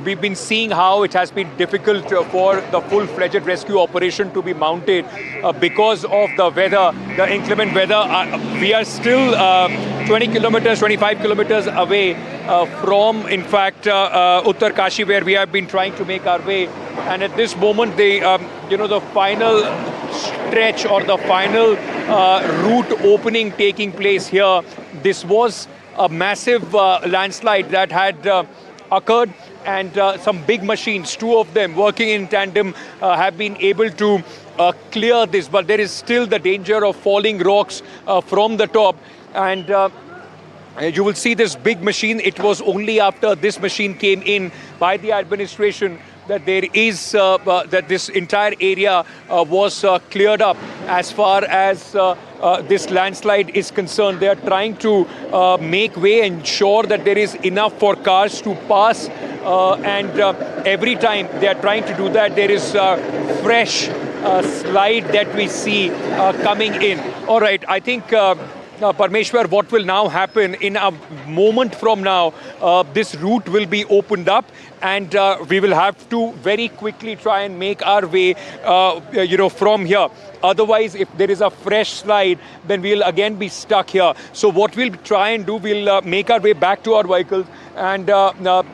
we've been seeing how it has been difficult for the full-fledged rescue operation to be mounted because of the weather, the inclement weather. We are still 20 kilometers, 25 kilometers away from, in fact, Uttar Kashi, where we have been trying to make our way. And at this moment, the final stretch or the final route opening taking place here, this was a massive landslide that had occurred, and some big machines, two of them working in tandem, have been able to clear this, but there is still the danger of falling rocks from the top. And you will see this big machine. It was only after this machine came in by the administration that there is that this entire area was cleared up as far as this landslide is concerned. They are trying to make way, ensure that there is enough for cars to pass, and every time they are trying to do that, there is fresh slide that we see coming in. All right, I think Parmeshwar, what will now happen in a moment from now, this route will be opened up, and we will have to very quickly try and make our way, from here. Otherwise, if there is a fresh slide, then we'll again be stuck here. So what we'll try and do, we'll make our way back to our vehicles, and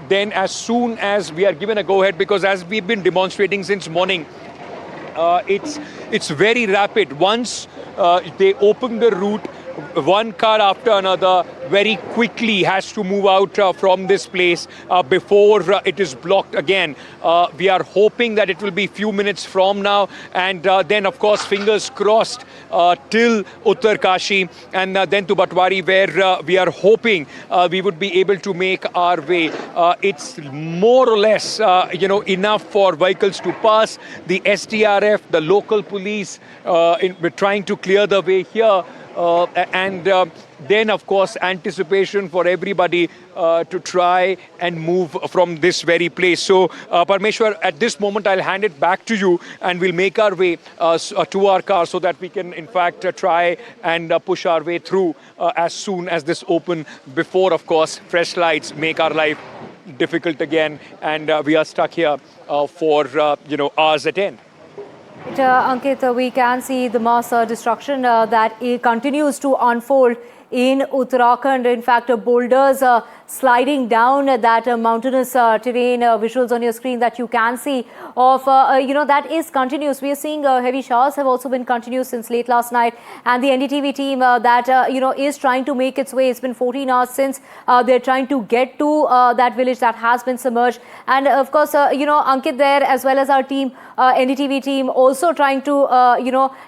then as soon as we are given a go-ahead, because as we've been demonstrating since morning, it's very rapid. Once they open the route, one car after another very quickly has to move out from this place before it is blocked again. We are hoping that it will be few minutes from now, and then of course fingers crossed till Uttar Kashi, and then to Batwari, where we are hoping we would be able to make our way. It's more or less enough for vehicles to pass. The SDRF, the local police, we're trying to clear the way here. And then, of course, anticipation for everybody to try and move from this very place. So, Parmeshwar, at this moment, I'll hand it back to you, and we'll make our way to our car so that we can, in fact, try and push our way through as soon as this open, before, of course, fresh lights make our life difficult again, and we are stuck here for, hours at end. Ankit, we can see the mass destruction that continues to unfold in Uttarakhand. In fact, boulders sliding down that mountainous terrain, visuals on your screen that you can see of, that is continuous. We are seeing heavy showers have also been continuous since late last night, and the NDTV team that, is trying to make its way. It's been 14 hours since they're trying to get to that village that has been submerged. And of course, Ankit there, as well as our team, NDTV team, also trying to,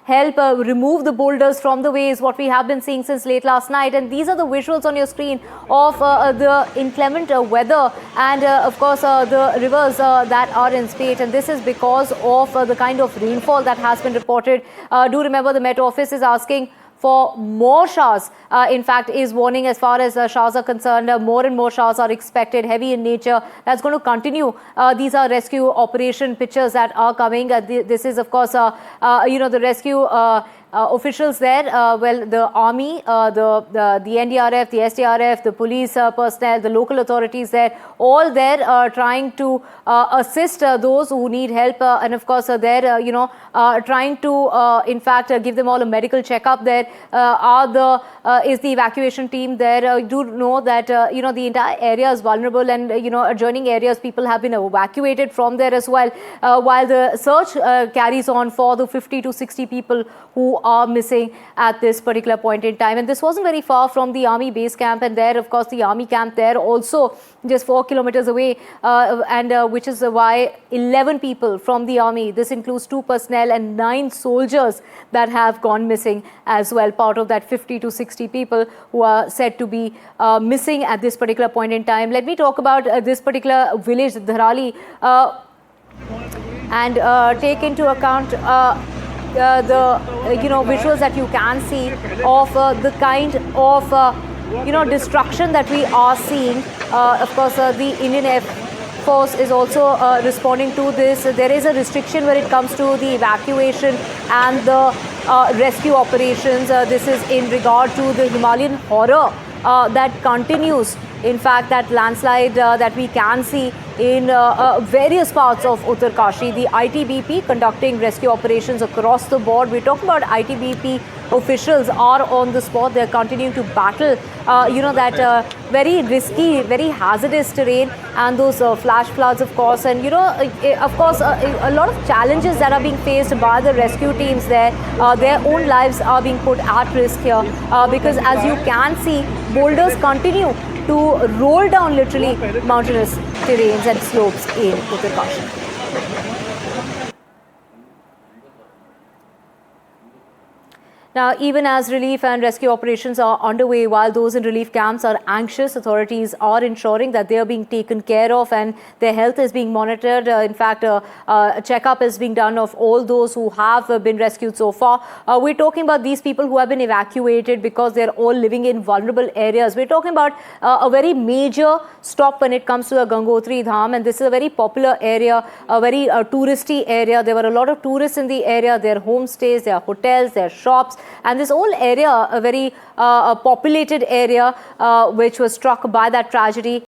help remove the boulders from the way is what we have been seeing since late last night. And these are the visuals on your screen of the inclement weather and, of course, the rivers that are in spate. And this is because of the kind of rainfall that has been reported. Do remember the Met Office is asking for more showers. In fact, is warning as far as showers are concerned. More and more showers are expected, heavy in nature. That's going to continue. These are rescue operation pictures that are coming. This is, of course, the rescue officials there, the army, the NDRF, the SDRF, the police personnel, the local authorities there, all there trying to assist those who need help, and of course they're trying to in fact give them all a medical checkup. There is the evacuation team there. Do know that the entire area is vulnerable, and adjoining areas, people have been evacuated from there as well, while the search carries on for the 50 to 60 people who are missing at this particular point in time. And this wasn't very far from the army base camp, and there, of course, the army camp there also just 4 kilometers away, and which is why 11 people from the army, this includes 2 personnel and 9 soldiers that have gone missing as well, part of that 50 to 60 people who are said to be missing at this particular point in time. Let me talk about this particular village, Dharali, and take into account the visuals that you can see of the kind of destruction that we are seeing. Of course, the Indian Air Force is also responding to this. There is a restriction when it comes to the evacuation and the rescue operations. This is in regard to the Himalayan horror that continues In fact, that landslide that we can see in various parts of Uttarkashi, the ITBP conducting rescue operations across the board. We're talking about ITBP officials are on the spot. They're continuing to battle, that very risky, very hazardous terrain and those flash floods, of course. And, of course, a lot of challenges that are being faced by the rescue teams there. Their own lives are being put at risk here because, as you can see, boulders continue to roll down literally mountainous terrains and slopes in Uttarkashi. Now, even as relief and rescue operations are underway, while those in relief camps are anxious, authorities are ensuring that they are being taken care of and their health is being monitored. In fact, a checkup is being done of all those who have been rescued so far. We're talking about these people who have been evacuated because they're all living in vulnerable areas. We're talking about a very major stop when it comes to the Gangotri Dham, and this is a very popular area, a very touristy area. There were a lot of tourists in the area, their homestays, their hotels, their shops. And this whole area, a very populated area, which was struck by that tragedy.